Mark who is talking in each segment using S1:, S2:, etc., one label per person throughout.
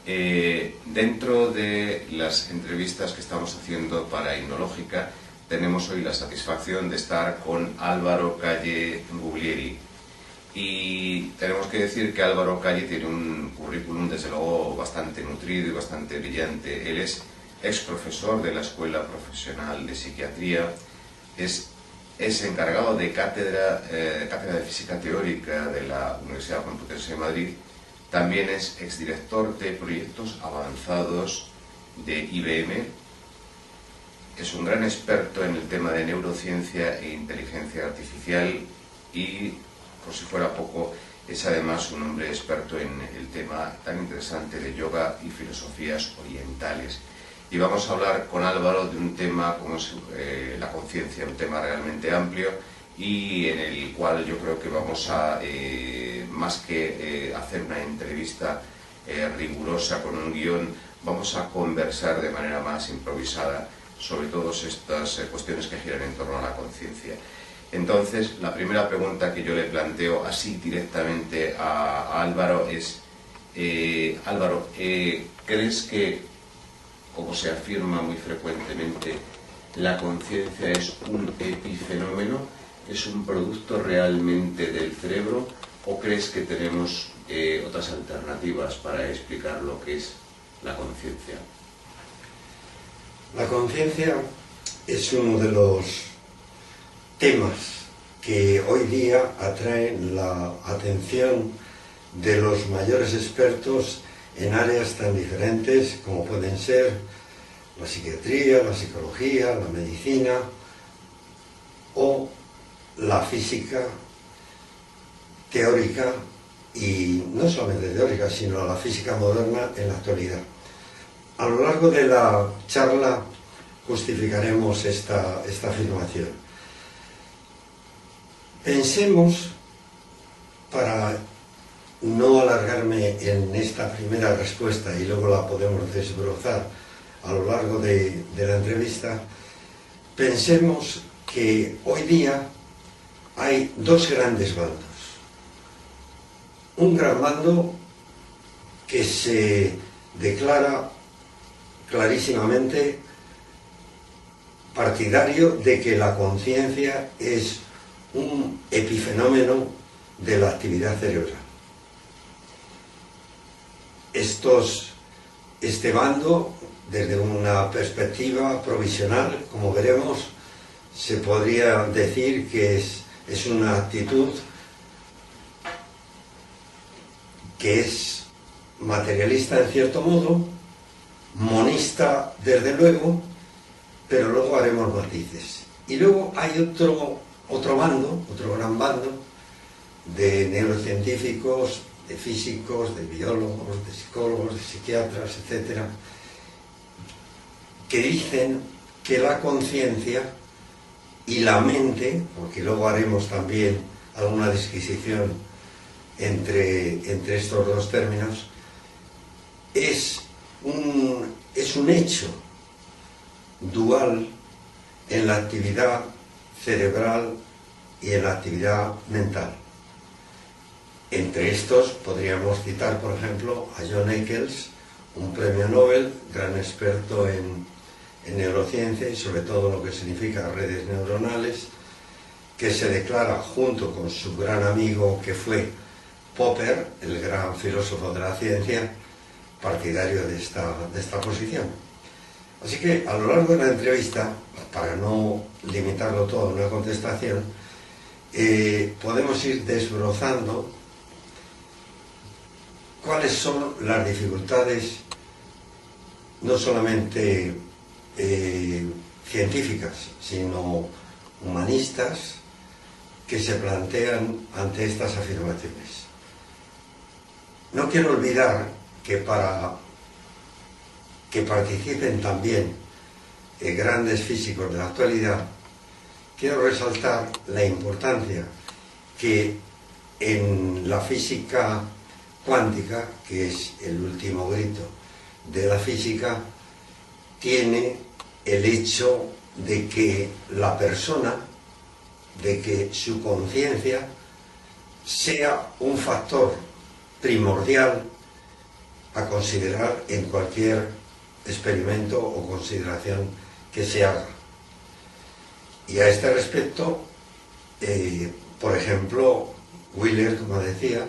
S1: Dentro de las entrevistas que estamos haciendo para Innológica, tenemos hoy la satisfacción de estar con Álvaro Calle Guglieri. Y tenemos que decir que Álvaro Calle tiene un currículum desde luego bastante nutrido y bastante brillante. Él es ex profesor de la Escuela Profesional de Psiquiatría, es encargado de cátedra de Física Teórica de la Universidad Complutense de Madrid. También es exdirector de proyectos avanzados de IBM. Es un gran experto en el tema de neurociencia e inteligencia artificial y, por si fuera poco, es además un hombre experto en el tema tan interesante de yoga y filosofías orientales. Y vamos a hablar con Álvaro de un tema como es la conciencia, un tema realmente amplio y en el cual yo creo que vamos a, más que hacer una entrevista rigurosa con un guión, vamos a conversar de manera más improvisada sobre todas estas cuestiones que giran en torno a la conciencia. Entonces, la primera pregunta que yo le planteo así directamente a Álvaro es, Álvaro, ¿crees que, como se afirma muy frecuentemente, la conciencia es un epifenómeno, es un producto realmente del cerebro, o crees que tenemos otras alternativas para explicar lo que es la conciencia?
S2: La conciencia es uno de los temas que hoy día atraen la atención de los mayores expertos en áreas tan diferentes como pueden ser la psiquiatría, la psicología, la medicina o la física teórica, y no solamente teórica, sino la física moderna en la actualidad. A lo largo de la charla justificaremos esta afirmación. Pensemos, para no alargarme en esta primera respuesta y luego la podemos desbrozar a lo largo de la entrevista, pensemos que hoy día hay dos grandes bandos. Un gran bando que se declara clarísimamente partidario de que la conciencia es un epifenómeno de la actividad cerebral. Este bando, desde una perspectiva provisional, como veremos, se podría decir que es una actitud que es materialista en cierto modo, monista desde luego, pero luego haremos matices. Y luego hay otro bando, otro gran bando de neurocientíficos, de físicos, de biólogos, de psicólogos, de psiquiatras, etcétera, que dicen que la conciencia y la mente, porque luego haremos también alguna disquisición entre estos dos términos, es un hecho dual en la actividad cerebral y en la actividad mental. Entre estos podríamos citar, por ejemplo, a John Eccles, un premio Nobel, gran experto en neurociencia y sobre todo lo que significa redes neuronales, que se declara, junto con su gran amigo que fue Popper, el gran filósofo de la ciencia, partidario de esta posición. Así que a lo largo de la entrevista, para no limitarlo todo a una contestación, podemos ir desbrozando cuáles son las dificultades no solamente científicas, sino humanistas que se plantean ante estas afirmaciones. No quiero olvidar que para que participen también grandes físicos de la actualidad, quiero resaltar la importancia que en la física cuántica, que es el último grito de la física, tiene el hecho de que la persona, de que su conciencia sea un factor primordial a considerar en cualquier experimento o consideración que se haga. Y a este respecto, por ejemplo, Wheeler, como decía,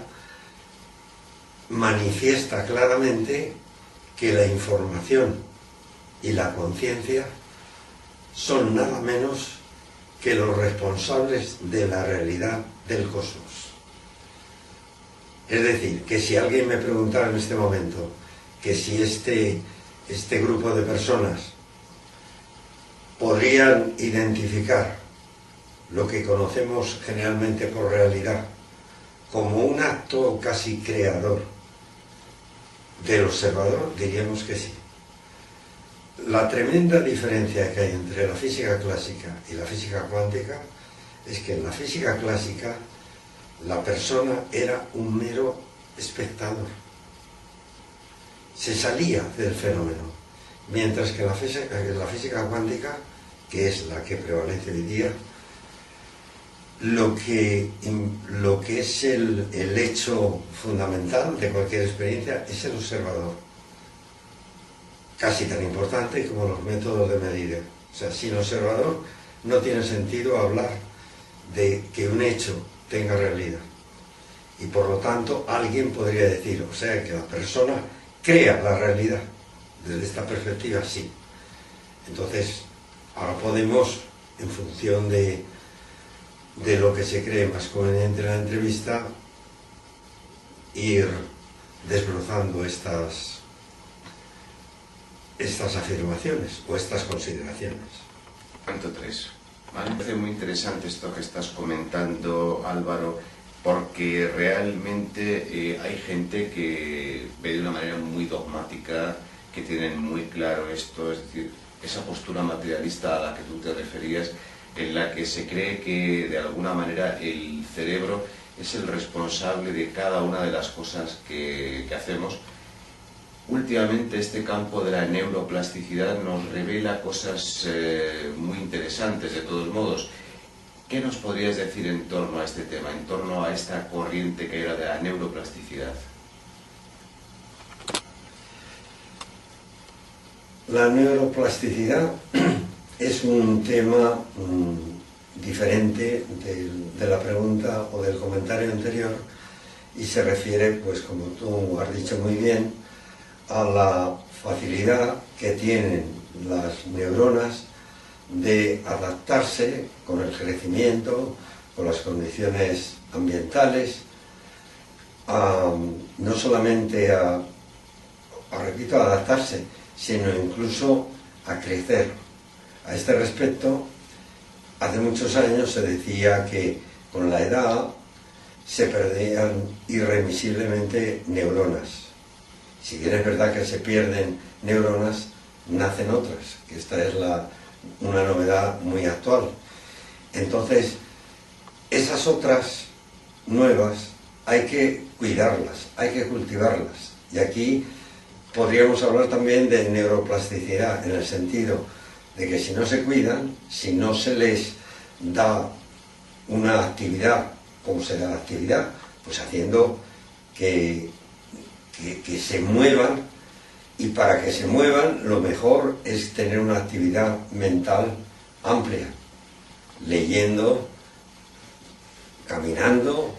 S2: manifiesta claramente que la información y la conciencia son nada menos que los responsables de la realidad del cosmos. Es decir, que si alguien me preguntara en este momento que si este grupo de personas podrían identificar lo que conocemos generalmente por realidad como un acto casi creador del observador, diríamos que sí. La tremenda diferencia que hay entre la física clásica y la física cuántica es que en la física clásica la persona era un mero espectador, se salía del fenómeno, mientras que en la física cuántica, que es la que prevalece hoy día, lo que es el hecho fundamental de cualquier experiencia es el observador, casi tan importante como los métodos de medida. O sea, sin observador no tiene sentido hablar de que un hecho tenga realidad. Y por lo tanto alguien podría decir, o sea, que la persona crea la realidad. Desde esta perspectiva, sí. Entonces, ahora podemos, en función de lo que se cree más conveniente en la entrevista, ir desbrozando estas afirmaciones o estas consideraciones.
S1: Punto 3. Me parece muy interesante esto que estás comentando, Álvaro, porque realmente hay gente que ve de una manera muy dogmática, que tienen muy claro esto, es decir, esa postura materialista a la que tú te referías, en la que se cree que de alguna manera el cerebro es el responsable de cada una de las cosas que hacemos. Últimamente este campo de la neuroplasticidad nos revela cosas muy interesantes, de todos modos. ¿Qué nos podrías decir en torno a este tema, en torno a esta corriente que era de la neuroplasticidad?
S2: La neuroplasticidad es un tema diferente de la pregunta o del comentario anterior y se refiere, pues como tú has dicho muy bien, a la facilidad que tienen las neuronas de adaptarse con el crecimiento, con las condiciones ambientales, no solamente repito, a adaptarse, sino incluso a crecer. A este respecto, hace muchos años se decía que con la edad se perdían irremisiblemente neuronas. Si bien es verdad que se pierden neuronas, nacen otras, que esta es una novedad muy actual. Entonces, esas otras nuevas hay que cuidarlas, hay que cultivarlas. Y aquí podríamos hablar también de neuroplasticidad, en el sentido de que si no se cuidan, si no se les da una actividad, ¿cómo se da la actividad? Pues haciendo que se muevan, y para que se muevan lo mejor es tener una actividad mental amplia, leyendo, caminando,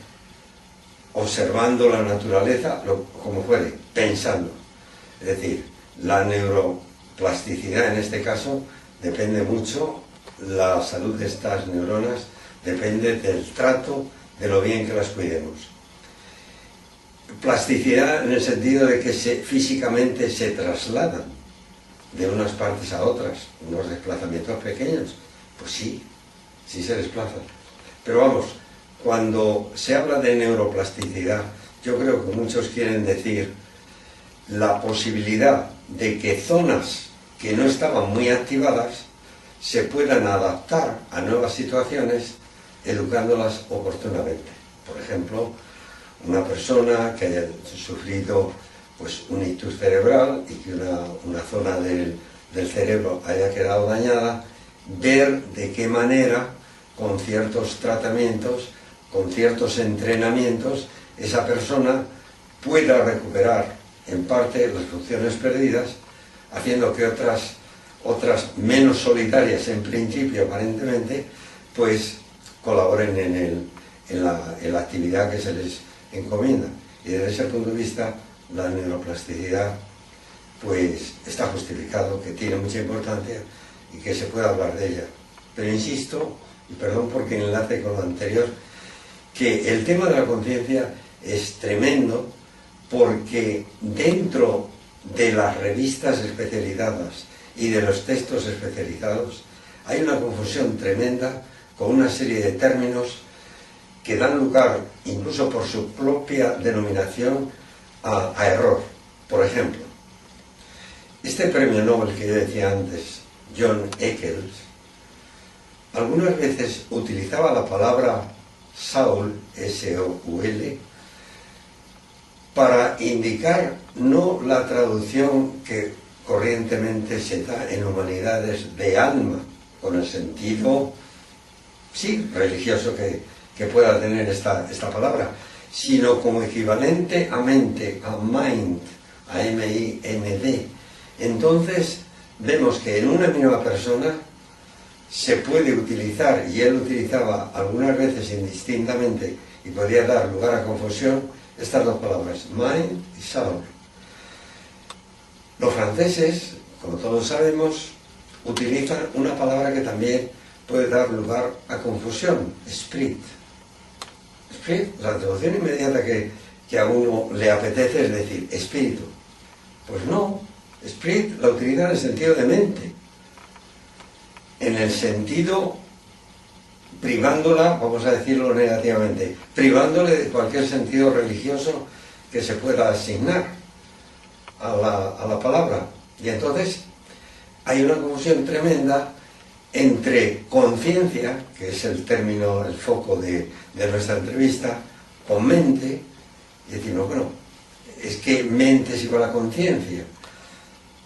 S2: observando la naturaleza, como fuere, pensando. Es decir, la neuroplasticidad en este caso depende mucho, la salud de estas neuronas depende del trato, de lo bien que las cuidemos. Plasticidad en el sentido de que físicamente se trasladan de unas partes a otras, unos desplazamientos pequeños, pues sí se desplazan. Pero vamos, cuando se habla de neuroplasticidad, yo creo que muchos quieren decir la posibilidad de que zonas que no estaban muy activadas se puedan adaptar a nuevas situaciones educándolas oportunamente. Por ejemplo, una persona que haya sufrido pues, un ictus cerebral y que una zona del cerebro haya quedado dañada, ver de qué manera, con ciertos tratamientos, con ciertos entrenamientos, esa persona pueda recuperar en parte las funciones perdidas, haciendo que otras menos solitarias en principio aparentemente, pues colaboren en la actividad que se les encomienda. Y desde ese punto de vista la neuroplasticidad pues está justificado, que tiene mucha importancia y que se puede hablar de ella. Pero insisto, y perdón porque enlace con lo anterior, que el tema de la conciencia es tremendo, porque dentro de las revistas especializadas y de los textos especializados hay una confusión tremenda con una serie de términos que dan lugar, incluso por su propia denominación, a error. Por ejemplo, este premio Nobel que yo decía antes, John Eccles, algunas veces utilizaba la palabra Soul, S-O-U-L, para indicar no la traducción que corrientemente se da en humanidades de alma, con el sentido, sí, religioso que pueda tener esta palabra, sino como equivalente a mente, a mind, a M-I-N-D. Entonces vemos que en una misma persona se puede utilizar, y él utilizaba algunas veces indistintamente y podía dar lugar a confusión, estas dos palabras, mind y soul. Los franceses, como todos sabemos, utilizan una palabra que también puede dar lugar a confusión, esprit. Esprit, la traducción inmediata que a uno le apetece es decir espíritu. Pues no, esprit la utiliza en el sentido de mente, en el sentido privándola, vamos a decirlo negativamente, privándole de cualquier sentido religioso que se pueda asignar a la palabra. Y entonces hay una confusión tremenda entre conciencia, que es el término, el foco de nuestra entrevista, con mente, y decimos, bueno, es que mente es igual a conciencia,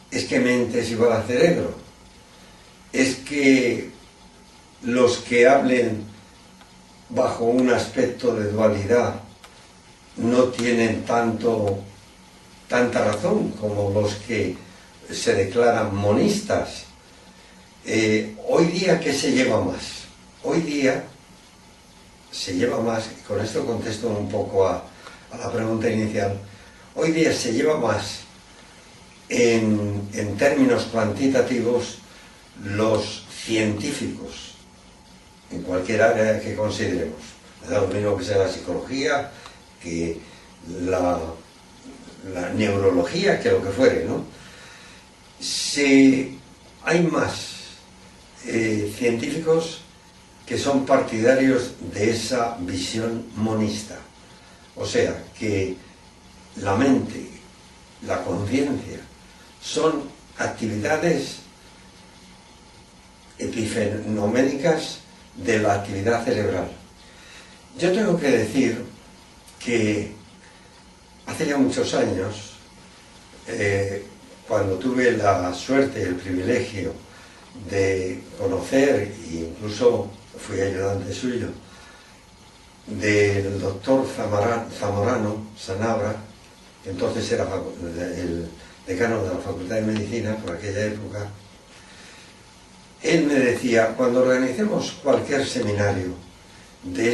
S2: es que mente es igual a cerebro, es que los que hablen bajo un aspecto de dualidad no tienen tanta razón como los que se declaran monistas. Hoy día, ¿qué se lleva más? Hoy día se lleva más, y con esto contesto un poco a la pregunta inicial, hoy día se lleva más en términos cuantitativos los científicos, en cualquier área que consideremos. Da lo mismo que sea la psicología, que la neurología, que lo que fuere, ¿no? Si hay más científicos que son partidarios de esa visión monista, o sea, que la mente, la conciencia, son actividades epifenoménicas de la actividad cerebral. Yo tengo que decir que hace ya muchos años, cuando tuve la suerte y el privilegio de conocer, e incluso fui ayudante suyo, del doctor Zamorano Sanabra, que entonces era el decano de la Facultad de Medicina por aquella época, él me decía, cuando organicemos cualquier seminario de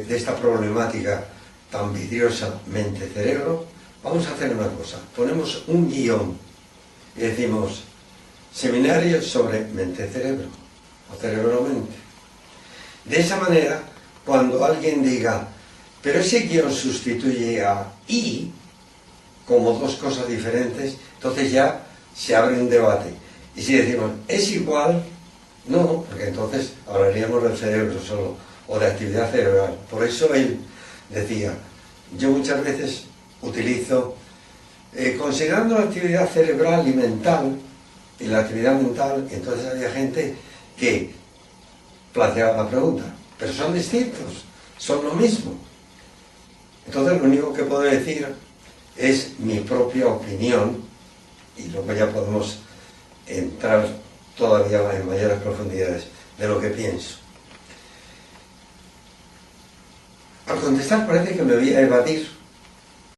S2: esta problemática tan vidriosa mente-cerebro, vamos a hacer una cosa, ponemos un guión y decimos, seminario sobre mente-cerebro, o cerebro-mente. De esa manera, cuando alguien diga, pero ese guión sustituye a y, como dos cosas diferentes, entonces ya se abre un debate. Y si decimos, es igual, no, porque entonces hablaríamos del cerebro solo, o de actividad cerebral. Por eso él decía, yo muchas veces utilizo, considerando la actividad cerebral y mental, y la actividad mental, entonces había gente que planteaba la pregunta, pero son distintos, son lo mismo. Entonces lo único que puedo decir es mi propia opinión, y luego ya podemos entrar todavía en mayores profundidades de lo que pienso. Al contestar parece que me voy a evadir